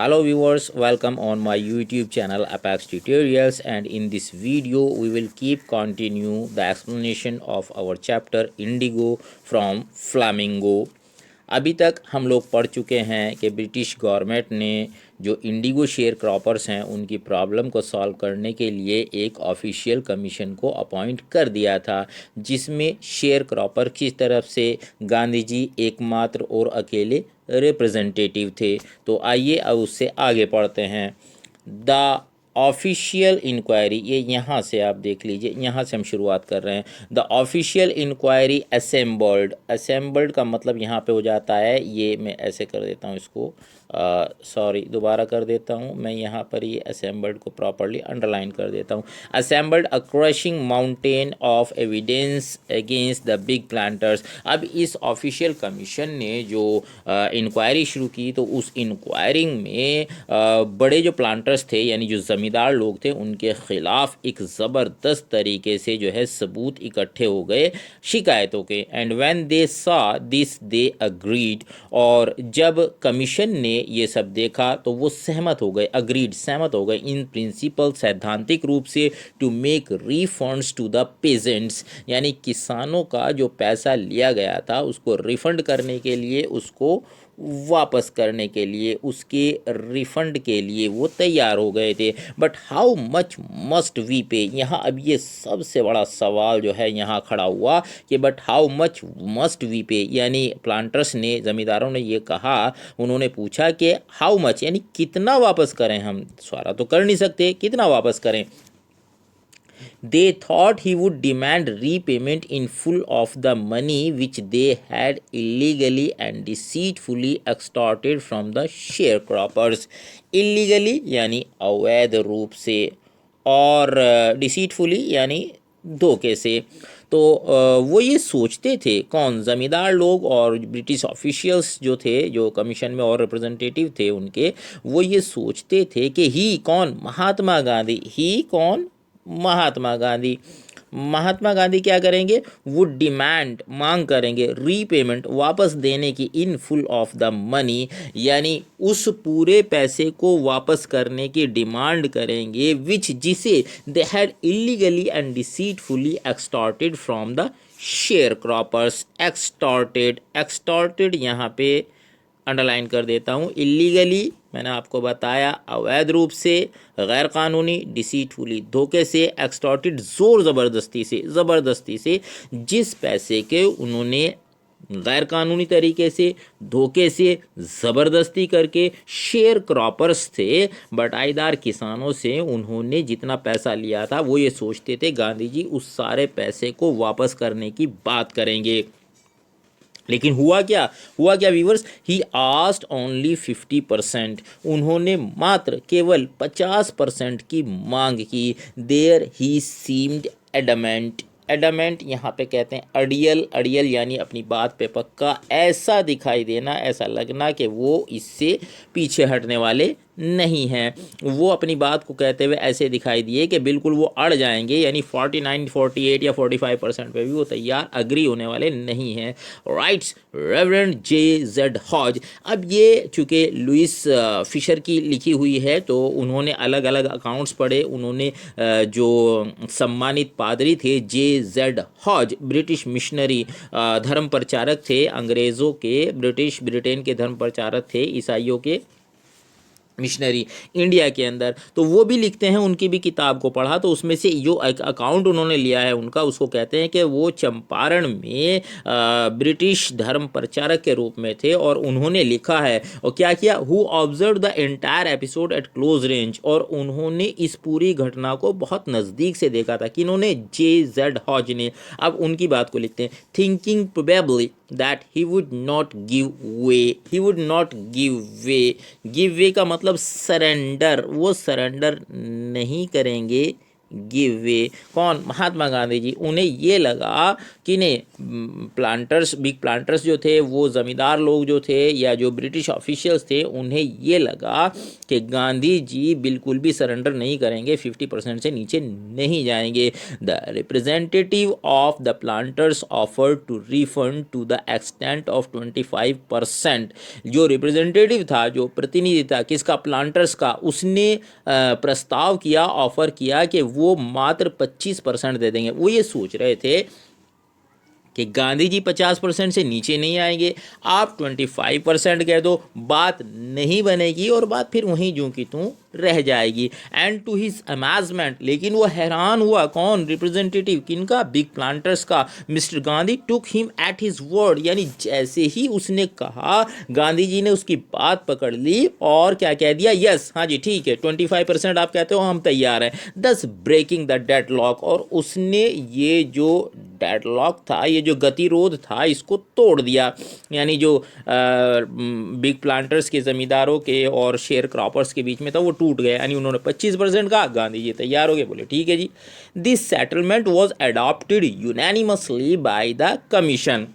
Hello viewers, welcome on my YouTube channel Apex Tutorials, and in this video we will keep continue the explanation of our chapter Indigo from Flamingo। अभी तक हम लोग पढ़ चुके हैं कि British government ने जो इंडिगो शेयर क्रॉपर्स हैं उनकी प्रॉब्लम को सॉल्व करने के लिए एक ऑफिशियल कमीशन को अपॉइंट कर दिया था, जिसमें शेयर क्रॉपर की तरफ से गांधी जी एकमात्र और अकेले रिप्रेजेंटेटिव थे। तो आइए अब उससे आगे पढ़ते हैं। द ऑफिशियल इंक्वायरी, ये यहाँ से आप देख लीजिए, यहाँ से हम शुरुआत कर रहे हैं। The official inquiry assembled, assembled का मतलब यहाँ पे हो जाता है, ये मैं ऐसे कर देता हूँ इसको, सॉरी दोबारा कर देता हूँ मैं, यहाँ पर ये असेंबल्ड को प्रॉपरली अंडरलाइन कर देता हूँ। Assembled a crushing mountain of evidence against the big planters. अब इस ऑफिशियल कमीशन ने जो इंक्वायरी शुरू की, तो उस इंक्वायरिंग में बड़े जो प्लांटर्स थे यानी जो ज़मींदार लोग थे उनके ख़िलाफ़ एक ज़बरदस्त तरीके से जो है सबूत इकट्ठे हो गए शिकायतों के। एंड व्हेन दे सा दिस दे अग्रीड, और जब कमीशन ने ये सब देखा तो वो सहमत हो गए, अग्रीड सहमत हो गए इन प्रिंसिपल सैद्धांतिक रूप से, to make refunds to the peasants, यानी किसानों का जो पैसा लिया गया था उसको रिफंड करने के लिए, उसको वापस करने के लिए, उसके रिफंड के लिए वो तैयार हो गए थे। But how much must we pay, यहाँ अब ये सबसे बड़ा सवाल जो है यहाँ खड़ा हुआ कि but how much must we pay, यानी प्लांटर्स ने, ज़मींदारों ने ये कहा, उन्होंने पूछा कि हाउ मच यानी कितना वापस करें, हम सारा तो कर नहीं सकते, कितना वापस करें। They thought he would demand repayment in full of the money which they had illegally and deceitfully extorted from the sharecroppers. Illegally यानी अवैध रूप से, और deceitfully यानी धोखे से। तो वो ये सोचते थे, कौन, ज़मींदार लोग और ब्रिटिश ऑफिशियल्स जो थे, जो कमीशन में और रिप्रेजेंटेटिव थे उनके, वो ये सोचते थे कि ही कौन, महात्मा गांधी, ही कौन, महात्मा गांधी, महात्मा गांधी क्या करेंगे, वो डिमांड, मांग करेंगे, रीपेमेंट, वापस देने की, in full of the money, यानी उस पूरे पैसे को वापस करने की डिमांड करेंगे, विच, जिसे they had illegally and deceitfully extorted from the sharecroppers. Extorted, extorted यहाँ पे अंडरलाइन कर देता हूँ। इलीगली मैंने आपको बताया अवैध रूप से, गैर कानूनी, डिसीटफुली धोखे से, एक्सटॉर्टेड ज़ोर ज़बरदस्ती से जिस पैसे के उन्होंने गैर कानूनी तरीके से, धोखे से, ज़बरदस्ती करके शेयर क्रॉपर्स थे, बटाईदार किसानों से उन्होंने जितना पैसा लिया था, वो ये सोचते थे गांधी जी उस सारे पैसे को वापस करने की बात करेंगे। लेकिन हुआ क्या, हुआ क्या व्यूवर्स, ही आस्ट ओनली 50%, उन्होंने मात्र केवल 50% की मांग की। There he seemed adamant, adamant यहाँ पे कहते हैं अड़ियल, अड़ियल यानी अपनी बात पे पक्का, ऐसा दिखाई देना, ऐसा लगना कि वो इससे पीछे हटने वाले नहीं हैं। वो अपनी बात को कहते हुए ऐसे दिखाई दिए कि बिल्कुल वो अड़ जाएंगे, यानी 49, 48 या 45% पे भी वो तैयार अग्री होने वाले नहीं हैं। Rights reverend J.Z. हॉज। अब ये चूँकि लुइस फिशर की लिखी हुई है, तो उन्होंने अलग अलग अकाउंट्स पढ़े, उन्होंने जो सम्मानित पादरी थे J.Z. हॉज, ब्रिटिश मिशनरी, धर्म प्रचारक थे, अंग्रेज़ों के, ब्रिटेन के धर्म प्रचारक थे, ईसाइयों के मिशनरी इंडिया के अंदर, तो वो भी लिखते हैं, उनकी भी किताब को पढ़ा, तो उसमें से जो अकाउंट उन्होंने लिया है उनका, उसको कहते हैं कि वो चंपारण में ब्रिटिश धर्म प्रचारक के रूप में थे, और उन्होंने लिखा है, और क्या किया, who observe the entire episode eight close range, और उन्होंने इस पूरी घटना को बहुत नज़दीक से देखा था, कि इन्होंने J.Z. हॉज ने। अब उनकी बात को लिखते हैं, thinking probably that he would not give way, he would not give way, give way का मतलब सरेंडर, वो सरेंडर नहीं करेंगे, गिव वे। कौन? महात्मा गांधी जी। उन्हें ये लगा कि नहीं, प्लांटर्स, बिग प्लांटर्स जो थे, वो ज़मींदार लोग जो थे या जो ब्रिटिश ऑफिशियल्स थे, उन्हें ये लगा कि गांधी जी बिल्कुल भी सरेंडर नहीं करेंगे, 50% से नीचे नहीं जाएंगे। The representative of the planters offer to refund to the extent of 25%। जो रिप्रेजेंटेटिव था, जो प्रतिनिधि था किसका? प्लांटर्स का, उसने प्रस्ताव किया, ऑफर किया कि वो मात्र 25% दे देंगे। वो ये सोच रहे थे कि गांधी जी 50% से नीचे नहीं आएंगे, आप 25% कह दो, बात नहीं बनेगी और बात फिर वहीं जूं की त्यों रह जाएगी। एंड टू हिज अमेजमेंट, लेकिन वो हैरान हुआ। कौन? रिप्रेजेंटेटिव किनका? बिग प्लांटर्स का। Mister Gandhi took him at his word, यानी जैसे ही उसने कहा, गांधी जी ने उसकी बात पकड़ ली और क्या कह दिया? यस, हाँ जी ठीक है, 25% आप कहते हो, हम तैयार हैं। दस ब्रेकिंग द डेडलॉक, और उसने ये जो डेडलॉक था, ये जो गतिरोध था, इसको तोड़ दिया। यानी जो बिग प्लांटर्स के ज़मींदारों के और शेयर क्रॉपर्स के बीच में था, वो टूट गया। यानी उन्होंने 25% कहा, गांधी जी तैयार हो गए, बोले ठीक है जी। This settlement was adopted unanimously by the commission,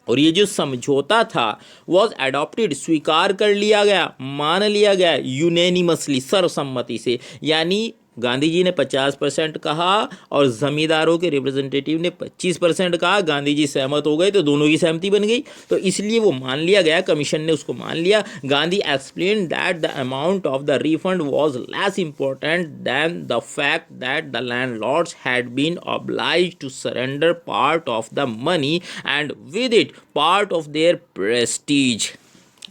और ये जो समझौता था वॉज एडॉप्टेड, स्वीकार कर लिया गया, मान लिया गया, यूनैनिमसली, सर्वसम्मति से। यानी गांधी जी ने 50% कहा और जमींदारों के रिप्रेजेंटेटिव ने 25% कहा, गांधी जी सहमत हो गए, तो दोनों की सहमति बन गई, तो इसलिए वो मान लिया गया, कमीशन ने उसको मान लिया। Gandhi explain that the amount of the refund was less important than the fact that the landlords had been obliged to surrender part of the money and with it part of their prestige।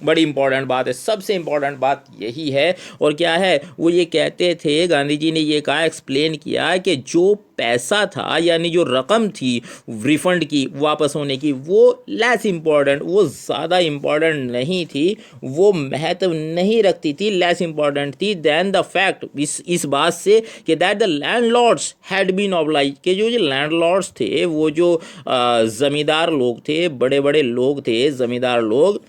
बड़ी important बात है, सबसे important बात यही है। और क्या है? वो ये कहते थे, गांधी जी ने ये कहा, एक्सप्लेन किया कि जो पैसा था, यानी जो रकम थी रिफंड की, वापस होने की, वो लेस इंपॉर्टेंट, वो ज़्यादा इंपॉर्टेंट नहीं थी, वो महत्व नहीं रखती थी, लेस इंपॉर्टेंट थी दैन द फैक्ट, इस बात से कि that the landlords had been obliged, के जो लैंडलॉर्ड्स थे, वो जो ज़मींदार लोग थे, बड़े बड़े लोग थे, ज़मींदार लोग,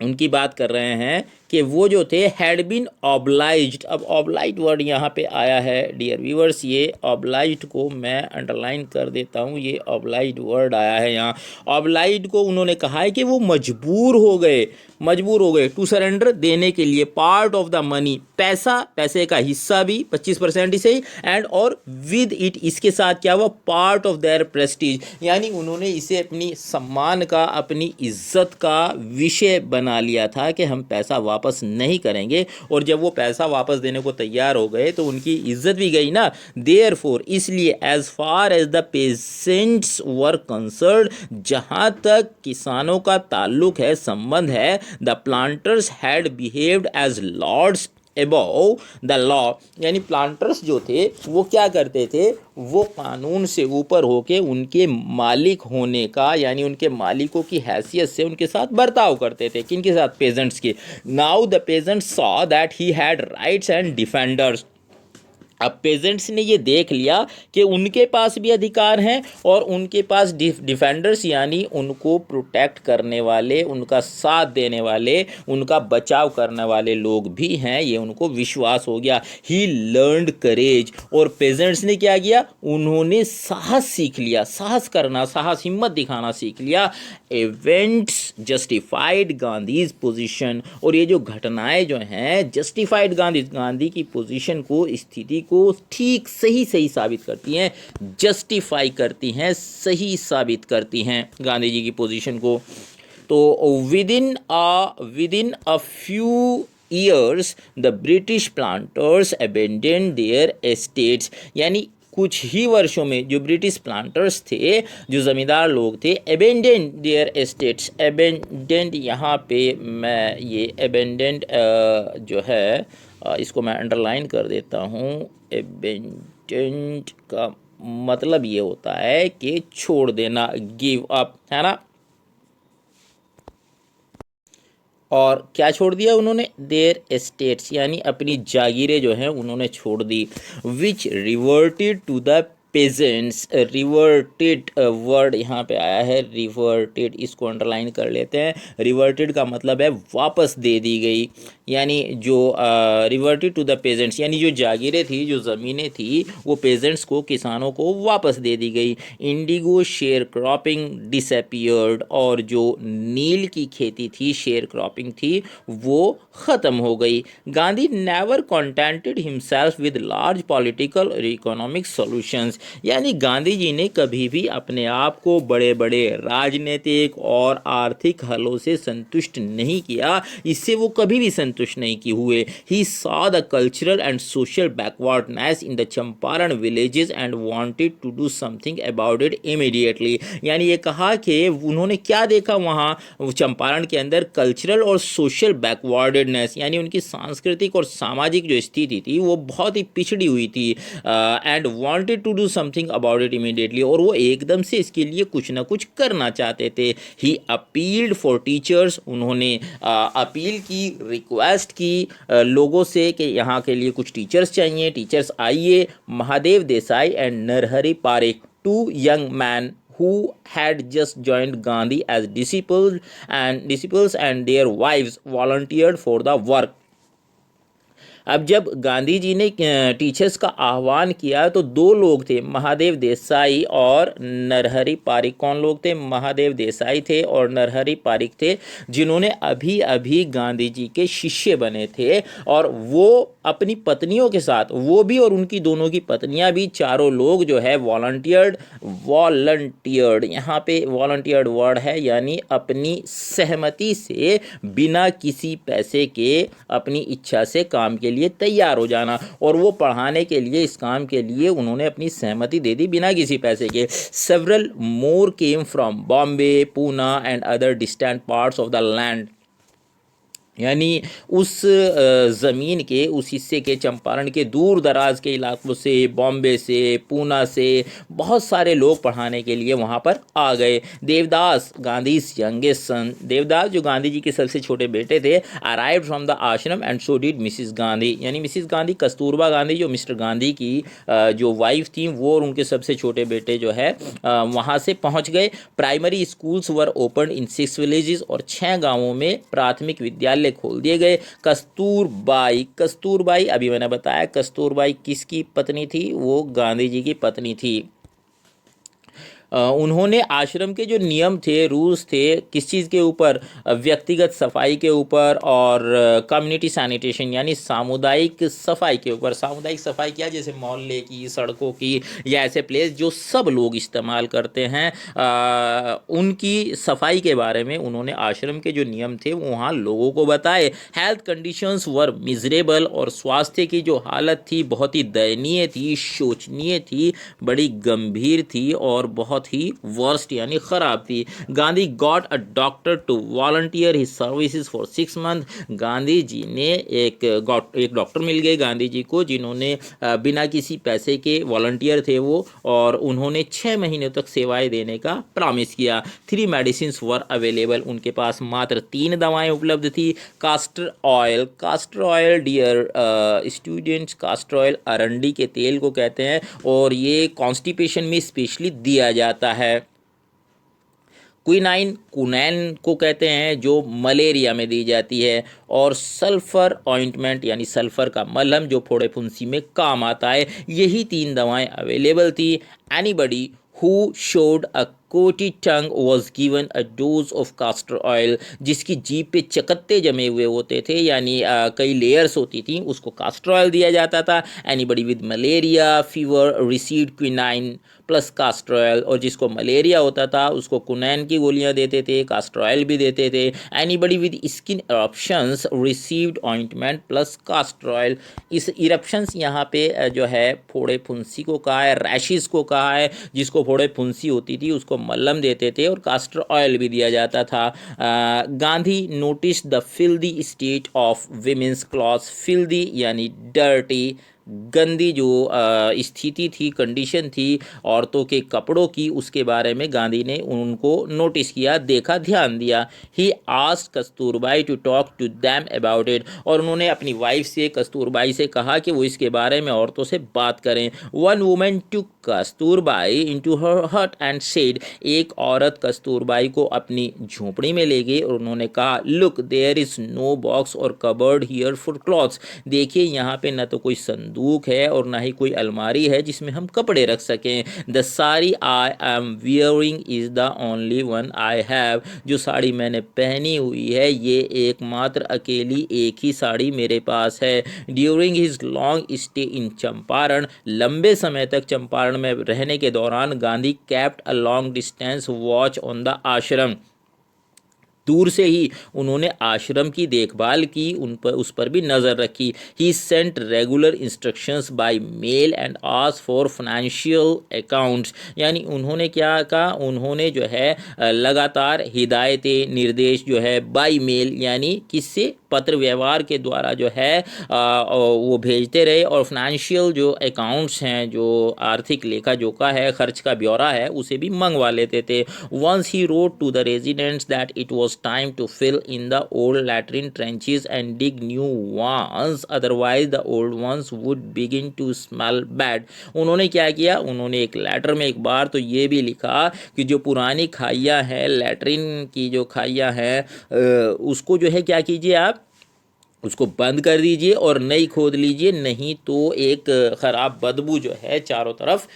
उनकी बात कर रहे हैं कि वो जो थे हैड बीन ऑब्लाइज्ड। अब ऑब्लाइज्ड वर्ड यहाँ पे आया है डियर व्यूअर्स, ये ऑब्लाइज्ड को मैं अंडरलाइन कर देता हूँ, ये ऑब्लाइज्ड वर्ड आया है यहाँ। ऑब्लाइज्ड को उन्होंने कहा है कि वो मजबूर हो गए टू सरेंडर, देने के लिए, पार्ट ऑफ द मनी, पैसे का हिस्सा भी 25% ही सही, एंड और विद इट, इसके साथ क्या हुआ? पार्ट ऑफ देयर प्रेस्टीज, यानी उन्होंने इसे अपनी सम्मान का, अपनी इज्जत का विषय बना लिया था कि हम पैसा वापस नहीं करेंगे। और जब वो पैसा वापस देने को तैयार हो गए तो उनकी इज्जत भी गई ना। देयरफॉर, इसलिए, as far as the peasants were concerned, जहां तक किसानों का ताल्लुक है, संबंध है, the planters had behaved as lords above the law, यानी प्लांटर्स जो थे वो क्या करते थे? वो कानून से ऊपर होके उनके मालिक होने का, यानी उनके मालिकों की हैसियत से उनके साथ बर्ताव करते थे। किनके साथ? पेजेंट्स के। Now the pageants saw that he had rights and defenders, अब पेजेंट्स ने ये देख लिया कि उनके पास भी अधिकार हैं और उनके पास डिफेंडर्स, यानी उनको प्रोटेक्ट करने वाले, उनका साथ देने वाले, उनका बचाव करने वाले लोग भी हैं, ये उनको विश्वास हो गया। ही लर्नड करेज, और पेजेंट्स ने क्या किया? उन्होंने साहस सीख लिया, साहस करना, साहस, हिम्मत दिखाना सीख लिया। इवेंट्स जस्टिफाइड गांधीज पोजीशन, और ये जो घटनाएं जो हैं जस्टिफाइड गांधी की पोजीशन को, स्थिति को ठीक सही साबित करती हैं, जस्टिफाई करती हैं, सही साबित करती हैं गांधी जी की पोजीशन को। तो within a few years the British planters abandoned their estates, यानी कुछ ही वर्षों में जो ब्रिटिश प्लांटर्स थे, जो ज़मींदार लोग थे, अबेंडेंड देयर एस्टेट्स, अबेंडेंड, यहाँ पे मैं ये अबेंडेंड जो है इसको मैं अंडरलाइन कर देता हूँ। अबेंडेंड का मतलब ये होता है कि छोड़ देना, गिव अप, है ना। और क्या छोड़ दिया उन्होंने? देयर एस्टेट्स, यानी अपनी जागीरें जो हैं उन्होंने छोड़ दी। Which reverted to the peasants, reverted word यहाँ पे आया है, रिवर्टेड, इसको अंडरलाइन कर लेते हैं। रिवर्टेड का मतलब है वापस दे दी गई, यानी जो रिवर्टेड टू द पेजेंट्स, यानी जो जागीरें थी, जो ज़मीनें थी, वो पेजेंट्स को, किसानों को वापस दे दी गई। इंडिगो शेयर क्रॉपिंग डिसअपियर्ड, और जो नील की खेती थी, शेयर क्रॉपिंग थी, वो ख़त्म हो गई। Gandhi never contented himself with large political और इकोनॉमिक सॉल्यूशंस, यानी गांधी जी ने कभी भी अपने आप को बड़े बड़े राजनीतिक और आर्थिक हलों से संतुष्ट नहीं किया, इससे वो कभी भी संतुष्ट नहीं की हुए। He saw the cultural and social backwardness in the Champaran villages and wanted to do something about it immediately, यानी ये कहा कि उन्होंने क्या देखा वहाँ चंपारण के अंदर, कल्चरल और सोशल बैकवर्डेडनेस, यानी उनकी सांस्कृतिक और सामाजिक जो स्थिति थी वो बहुत ही पिछड़ी हुई थी, and wanted to do something about it immediately, और वो एकदम से इसके लिए कुछ ना कुछ करना चाहते थे। ही अपील्ड फॉर टीचर्स, उन्होंने अपील की, रिक्वेस्ट की लोगों से कि यहाँ के लिए कुछ टीचर्स चाहिए, टीचर्स आइए। Mahadev Desai and Narhari Parikh, two young man who had just joined Gandhi as disciples and their wives volunteered for the work. अब जब गांधी जी ने टीचर्स का आह्वान किया तो दो लोग थे, महादेव देसाई और नरहरि पारिक। कौन लोग थे? महादेव देसाई थे और नरहरि पारिक थे, जिन्होंने अभी अभी गांधी जी के शिष्य बने थे, और वो अपनी पत्नियों के साथ, वो भी और उनकी दोनों की पत्नियां भी, चारों लोग जो है वॉलंटियर्ड, यहाँ पे वॉलंटियर्ड वर्ड है, यानी अपनी सहमति से, बिना किसी पैसे के, अपनी इच्छा से काम के लिए तैयार हो जाना। और वो पढ़ाने के लिए, इस काम के लिए उन्होंने अपनी सहमति दे दी बिना किसी पैसे के। Several more came from Bombay, Poona and other distant parts of the land, यानी उस ज़मीन के, उस हिस्से के, चंपारण के दूर दराज के इलाकों से, बॉम्बे से, पूना से बहुत सारे लोग पढ़ाने के लिए वहाँ पर आ गए। देवदास, गांधी यंगेस्ट सन, देवदास जो गांधी जी के सबसे छोटे बेटे थे, अराइव्ड फ्रॉम द आश्रम and so did Mrs Gandhi, यानी मिसिस गांधी, कस्तूरबा गांधी जो मिस्टर गांधी की जो वाइफ थी, वो और उनके सबसे छोटे बेटे जो है वहाँ से पहुँच गए। Primary schools were open in 6 villages, और 6 गाँवों में प्राथमिक विद्यालय खोल दिए गए। कस्तूरबाई अभी मैंने बताया, कस्तूरबाई किसकी पत्नी थी? वो गांधी जी की पत्नी थी। उन्होंने आश्रम के जो नियम थे, रूल्स थे, किस चीज़ के ऊपर? व्यक्तिगत सफाई के ऊपर और कम्युनिटी सैनिटेशन, यानी सामुदायिक सफाई के ऊपर। सामुदायिक सफाई क्या? जैसे मोहल्ले की, सड़कों की, या ऐसे प्लेस जो सब लोग इस्तेमाल करते हैं, उनकी सफाई के बारे में उन्होंने आश्रम के जो नियम थे वो वहाँ लोगों को बताए। हेल्थ कंडीशंस वर मिजरेबल, और स्वास्थ्य की जो हालत थी बहुत ही दयनीय थी, शोचनीय थी, बड़ी गंभीर थी और बहुत ही वर्स्ट यानी खराब थी। Gandhi got a doctor to volunteer his services for 6 month, Gandhi ji ने एक डॉक्टर मिल गए गांधी जी को, जिन्होंने बिना किसी पैसे के, वॉलंटियर थे वो, और उन्होंने 6 महीने तक सेवाएं देने का प्रॉमिस किया। 3 मेडिसिन वर अवेलेबल, उनके पास मात्र 3 दवाएं उपलब्ध थी। Castor oil dear students, castor oil अरंडी के तेल को कहते हैं, और ये कॉन्स्टिपेशन में स्पेशली दिया जाता है। कुनैन को कहते हैं, जो मलेरिया में दी जाती है, और सल्फर ऑइंटमेंट, यानी सल्फर का मलहम, जो फोड़े फुंसी में काम आता है। यही 3 दवाएं अवेलेबल थी। Anybody who showed a coated tongue was given a dose of castor oil, जिसकी जीभ पे चकत्ते जमे हुए होते थे, यानी कई लेयर्स होती थी, उसको कास्टर ऑयल दिया जाता था। Anybody with malaria fever received quinine plus caster oil, और जिसको मलेरिया होता था उसको कुनैन की गोलियां देते थे, कास्टर ऑयल भी देते थे। Anybody with skin eruptions received ointment plus caster oil. इस इरप्शंस यहाँ पे जो है फोड़े फुंसी को कहा है, रैशेस को कहा है, जिसको फोड़े फुंसी होती थी उसको मल्लम देते थे, और कास्टर ऑयल भी दिया जाता था। Gandhi notice the filthy state of women's clothes, filthy यानी डर्टी, गंदी जो स्थिति थी, कंडीशन थी औरतों के कपड़ों की, उसके बारे में गांधी ने उनको नोटिस किया, देखा, ध्यान दिया। He asked Kasturbai to talk to them about it, और उन्होंने अपनी वाइफ से, कस्तूरबाई से कहा कि वो इसके बारे में औरतों से बात करें। वन वुमन टुक कस्तूरबाई इनटू हर हट एंड सेड, एक औरत कस्तूरबाई को अपनी झोपड़ी में ले गई और उन्होंने कहा, look there is no box और कबर्ड हियर फॉर क्लॉथ्स, देखिए यहाँ पे न तो कोई संदूक है और ना ही कोई अलमारी है जिसमें हम कपड़े रख सकें। The sari I am wearing is the only one I have, जो साड़ी मैंने पहनी हुई है ये एकमात्र अकेली एक ही साड़ी मेरे पास है। During his long stay in Champaran, लंबे समय तक चंपारण में रहने के दौरान Gandhi kept a long distance watch on the आश्रम, दूर से ही उन्होंने आश्रम की देखभाल की, उस पर भी नज़र रखी। He sent regular instructions by mail and ask for financial accounts, यानी उन्होंने क्या कहा, उन्होंने जो है लगातार हिदायतें, निर्देश जो है बाय मेल यानी किससे, पत्र व्यवहार के द्वारा जो है वो भेजते रहे, और फाइनेंशियल जो अकाउंट्स हैं, जो आर्थिक लेखा जोखा है, खर्च का ब्यौरा है, उसे भी मंगवा लेते थे। Once he wrote to the residents that it was time to fill in the old latrine trenches and dig new ones, otherwise the old ones would begin to smell bad. उन्होंने क्या किया, उन्होंने एक लेटर में एक बार तो ये भी लिखा कि जो पुरानी खाइयाँ हैं, लैट्रिन की जो खाइयाँ हैं, उसको जो है क्या कीजिए, आप उसको बंद कर दीजिए और नई खोद लीजिए, नहीं तो एक ख़राब बदबू जो है चारों तरफ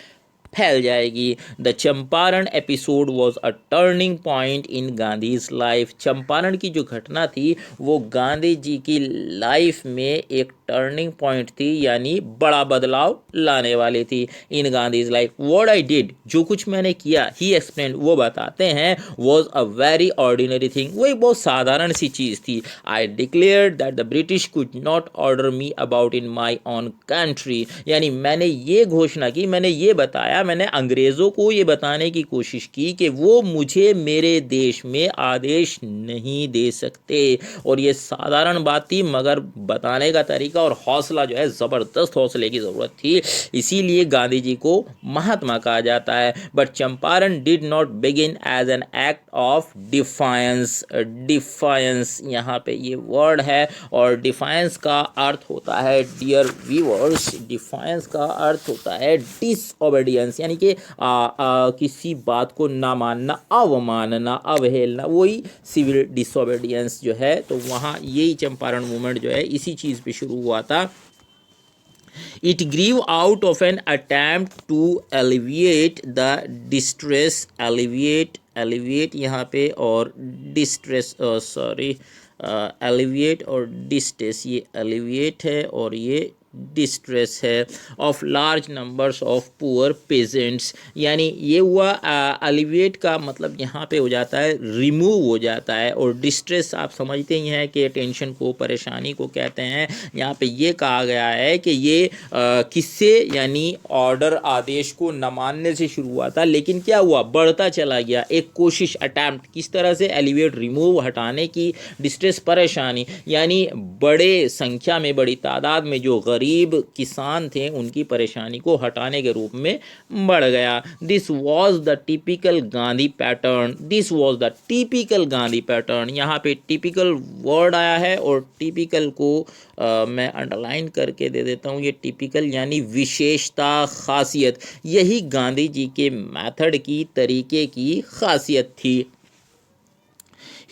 फैल जाएगी। The Champaran episode was a turning point in Gandhi's life, Champaran की जो घटना थी वो गांधी जी की लाइफ में एक टर्निंग पॉइंट थी, यानी बड़ा बदलाव लाने वाली थी। In Gandhi's life what I did, जो कुछ मैंने किया, ही एक्सप्लेन, वो बताते हैं, was a very ordinary thing, वो एक बहुत साधारण सी चीज़ थी। I declare that the British could not order me about in my own country, यानी मैंने ये घोषणा की, मैंने ये बताया, मैंने अंग्रेज़ों को ये बताने की कोशिश की कि वो मुझे मेरे देश में आदेश नहीं दे सकते, और ये साधारण बात थी मगर बताने का तरीका और हौसला जो है, ज़बरदस्त हौसले की ज़रूरत थी, इसीलिए गांधी जी को महात्मा कहा जाता है। But Champaran did not begin as an act of defiance, defiance यहाँ पे ये वर्ड है, और डिफायंस का अर्थ होता है, डियर व्यूअर्स, डिफायंस का अर्थ होता है डिसओबीडियंस, यानी कि किसी बात को ना मानना, अवमानना, अवहेलना, वही सिविल डिसओबीडियंस जो है। तो वहाँ यही चंपारण मूवमेंट जो है इसी चीज़ पे शुरू हुआ था। It grew out of an attempt to alleviate the distress, alleviate यहाँ पे, और distress, alleviate और distress, ये alleviate है और ये डिस्ट्रेस है, of large numbers of poor pageants, यानी ये हुआ अलिविएट का मतलब यहाँ पे हो जाता है रिमूव हो जाता है, और डिस्ट्रेस आप समझते ही हैं कि टेंशन को, परेशानी को कहते हैं। यहाँ पे ये कहा गया है कि ये किससे, यानी ऑर्डर, आदेश को न मानने से शुरू हुआ था, लेकिन क्या हुआ, बढ़ता चला गया, एक कोशिश, अटैम्प्ट, किस तरह से, एलिवेट, रिमूव, हटाने की, डिस्ट्रेस, परेशानी, यानी बड़े संख्या में, बड़ी तादाद में जो गरीब किसान थे उनकी परेशानी को हटाने के रूप में बढ़ गया। This was the typical Gandhi pattern, this was the typical Gandhi pattern, यहाँ पे टिपिकल वर्ड आया है, और टिपिकल को मैं अंडरलाइन करके दे देता हूँ, ये टिपिकल यानी विशेषता, खासियत, यही गांधी जी के मेथड की, तरीके की खासियत थी।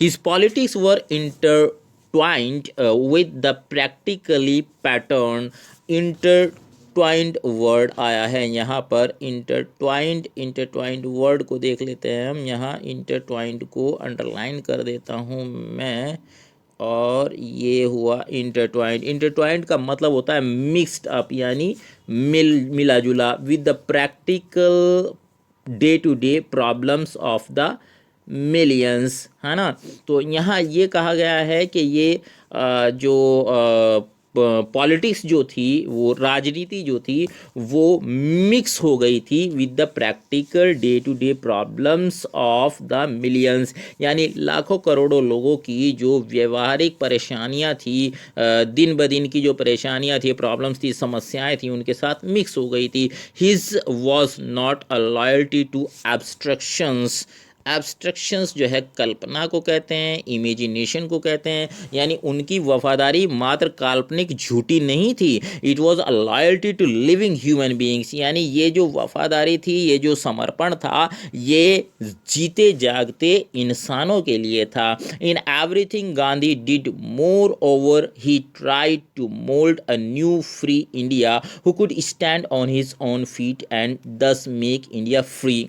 His politics were intertwined with the practically pattern, intertwined word आया है यहाँ पर, इंटरट्वाइंड वर्ड को देख लेते हैं हम, यहाँ इंटरट्वाइंड को अंडरलाइन कर देता हूँ मैं, और ये हुआ इंटरट्वाइंड। इंटरट्वाइंड का मतलब होता है मिक्स्ड अप, यानी मिला जुला, with the practical day to day problems of the millions, है ना। तो यहाँ ये कहा गया है कि ये जो पॉलिटिक्स जो थी, वो राजनीति जो थी, वो मिक्स हो गई थी with the practical day to day problems of the millions, यानी लाखों करोड़ों लोगों की जो व्यवहारिक परेशानियां थी, दिन ब दिन की जो परेशानियां थी, प्रॉब्लम्स थी, समस्याएं थी, उनके साथ मिक्स हो गई थी. His was not a loyalty to abstractions. Abstractions जो है कल्पना को कहते हैं, इमेजिनेशन को कहते हैं, यानी उनकी वफादारी मात्र काल्पनिक झूठी नहीं थी. It was a loyalty to living human beings, यानी ये जो वफादारी थी, ये जो समर्पण था, ये जीते जागते इंसानों के लिए था. In everything Gandhi did moreover he tried to mould a new free India who could stand on his own feet and thus make India free.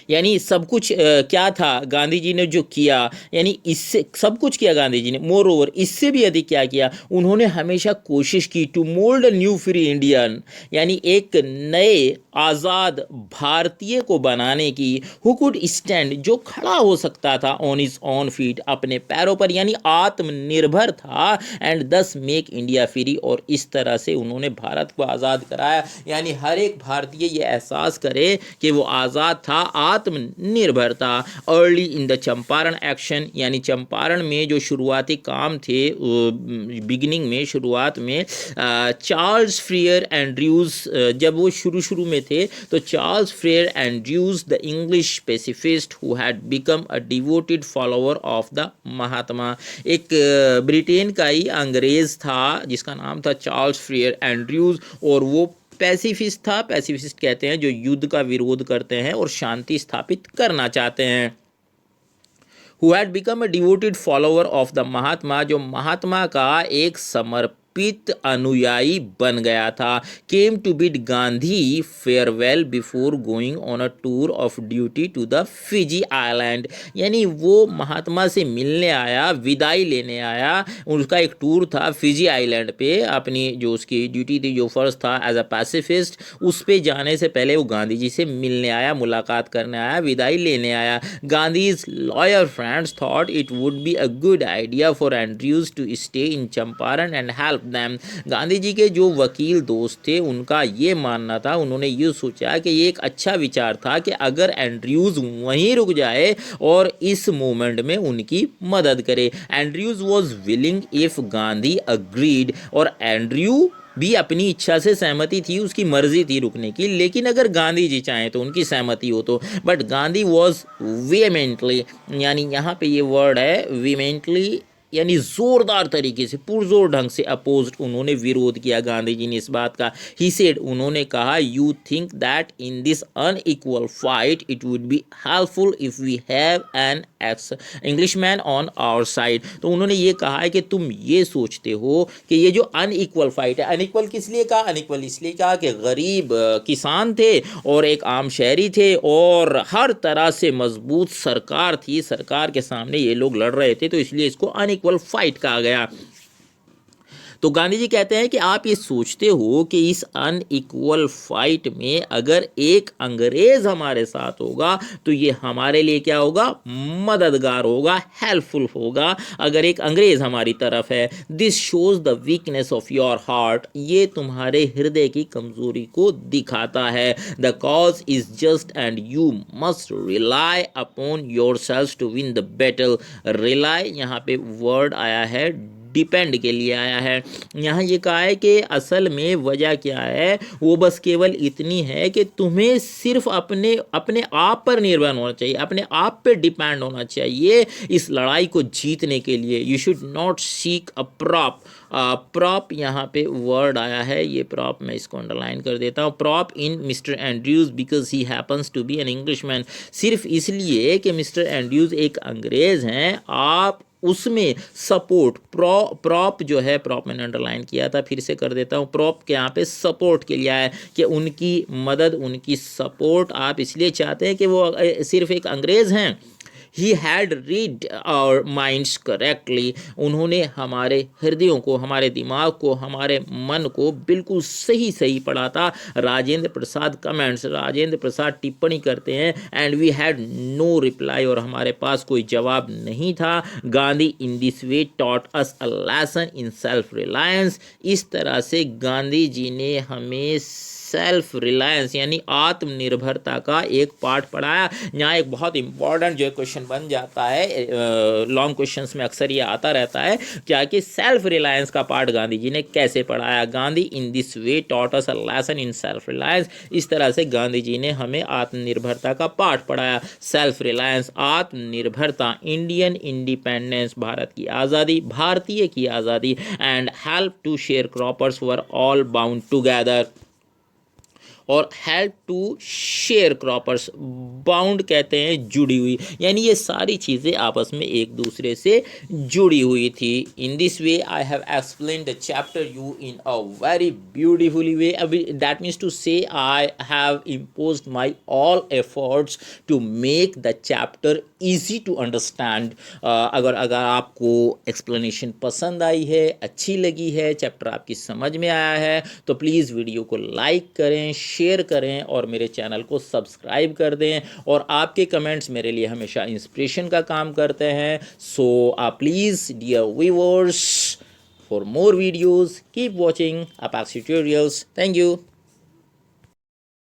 यानी सब कुछ क्या था गांधी जी ने जो किया, यानी इससे सब कुछ किया गांधी जी ने, मोर ओवर इससे भी अधिक क्या किया, उन्होंने हमेशा कोशिश की to mould new free Indian, यानी एक नए आज़ाद भारतीय को बनाने की, हु कुड स्टैंड जो खड़ा हो सकता था, ऑन हिज ऑन फीट अपने पैरों पर, यानी आत्मनिर्भर था, and thus make India free, और इस तरह से उन्होंने भारत को आज़ाद कराया. यानी हर एक भारतीय ये एहसास करे कि वो आज़ाद था, आत्मनिर्भर था. Early in the Champaran action, यानी चंपारण में जो शुरुआती काम थे, बिगिनिंग में, शुरुआत में, चार्ल्स फ्रेयर एंड्रयूज, जब वो शुरू में थे, तो Charles Freer Andrews the English pacifist who had become a devoted follower of the Mahatma, एक ब्रिटेन का ही अंग्रेज था जिसका नाम था चार्ल्स फ्रेयर एंड्रयूज, और वो पैसिफिस्ट था. पैसिफिस्ट कहते हैं जो युद्ध का विरोध करते हैं और शांति स्थापित करना चाहते हैं. Who had become a devoted follower of the Mahatma, जो महात्मा का एक समर्पित अनुयायी बन गया था. Came to bid Gandhi farewell before going on a tour of duty to the Fiji island, यानी वो महात्मा से मिलने आया, विदाई लेने आया. उसका एक टूर था फिजी आइलैंड पे, अपनी जो उसकी ड्यूटी थी, जो फर्ज था एज अ पैसिफिस्ट, उस पे जाने से पहले वो गांधी जी से मिलने आया, मुलाकात करने आया, विदाई लेने आया. Gandhi's lawyer friends thought it would be a good idea for Andrews to stay in Champaran and help them. Gandhi ji के जो वकील दोस्त थे, उनका ये मानना था, उन्होंने ये सोचा कि ये एक अच्छा विचार था कि अगर एंड्रयूज वहीं रुक जाए और इस मूवमेंट में उनकी मदद करे. Andrews was willing if Gandhi agreed, और एंड्रयू भी अपनी इच्छा से सहमति थी, उसकी मर्जी थी रुकने की, लेकिन अगर गांधी जी चाहें तो, उनकी सहमति हो तो. बट गांधी वॉज वेमेंटली, यानी यहाँ पे ये वर्ड है वेमेंटली, यानी जोरदार तरीके से, पुरजोर ढंग से अपोज्ड, उन्होंने विरोध किया गांधी जी ने इस बात का. ही सेड, उन्होंने कहा, you think that in this unequal fight it would be helpful if we have an ex Englishman on our side. तो उन्होंने ये कहा है कि तुम ये सोचते हो कि ये जो अनइक्वल फाइट है, अनइक्वल किस लिए कहा, अनइक्वल इसलिए कहा कि गरीब किसान थे और एक आम शहरी थे, और हर तरह से मजबूत सरकार थी, सरकार के सामने ये लोग लड़ रहे थे, तो इसलिए इसको अनइक्वल फाइट कहा गया. तो गांधी जी कहते हैं कि आप ये सोचते हो कि इस अनइक्वल फाइट में अगर एक अंग्रेज हमारे साथ होगा तो ये हमारे लिए क्या होगा, मददगार होगा, हेल्पफुल होगा, अगर एक अंग्रेज हमारी तरफ है. This shows the weakness of your heart, ये तुम्हारे हृदय की कमजोरी को दिखाता है. The cause is just and you must rely upon yourself to win the battle. Rely यहाँ पे वर्ड आया है, डिपेंड के लिए आया है. यहाँ ये कहा है कि असल में वजह क्या है, वो बस केवल इतनी है कि तुम्हें सिर्फ अपने अपने आप पर निर्भर होना चाहिए, अपने आप पे डिपेंड होना चाहिए इस लड़ाई को जीतने के लिए. You should not seek a prop. Prop यहाँ पे वर्ड आया है, ये प्रॉप मैं इसको अंडरलाइन कर देता हूँ. Prop in mister Andrews because he happens to be an Englishman, सिर्फ इसलिए कि मिस्टर एंड्रयूज एक अंग्रेज हैं, आप उसमें सपोर्ट, प्रॉप जो है, प्रॉप मैंने अंडरलाइन किया था, फिर से कर देता हूँ. प्रॉप के यहाँ पे सपोर्ट के लिए आया कि उनकी मदद, उनकी सपोर्ट आप इसलिए चाहते हैं कि वो सिर्फ एक अंग्रेज हैं. He had read our minds correctly, उन्होंने हमारे हृदयों को, हमारे दिमाग को, हमारे मन को बिल्कुल सही सही पढ़ा था। राजेंद्र प्रसाद कमेंट्स, राजेंद्र प्रसाद टिप्पणी करते हैं, and we had no reply, और हमारे पास कोई जवाब नहीं था। Gandhi in this way taught us a lesson in self reliance, इस तरह से गांधी जी ने हमें सेल्फ रिलायंस यानी आत्मनिर्भरता का एक पाठ पढ़ाया। यहाँ एक बहुत इंपॉर्टेंट जो क्वेश्चन बन जाता है, लॉन्ग क्वेश्चंस में अक्सर ये आता रहता है, क्या कि सेल्फ रिलायंस का पाठ गांधी जी ने कैसे पढ़ाया। Gandhi in this way taught us a lesson in self reliance, इस तरह से गांधी जी ने हमें आत्मनिर्भरता का पाठ पढ़ाया। सेल्फ रिलायंस आत्मनिर्भरता, इंडियन इंडिपेंडेंस भारत की आज़ादी, भारतीय की आज़ादी, and help to sharecroppers were all bound together, और help to sharecroppers, bound कहते हैं जुड़ी हुई, यानी ये सारी चीज़ें आपस में एक दूसरे से जुड़ी हुई थी। In this way I have explain the chapter you in a very beautifully way. अभी that means to say I have imposed my all efforts to make the chapter easy to understand. अगर आपको explanation पसंद आई है, अच्छी लगी है, chapter आपकी समझ में आया है, तो प्लीज़ वीडियो को लाइक करें, शेयर करें और मेरे चैनल को सब्सक्राइब कर दें। और आपके कमेंट्स मेरे लिए हमेशा इंस्पिरेशन का काम करते हैं। So please dear viewers, for more videos keep watching Apex tutorials. Thank you.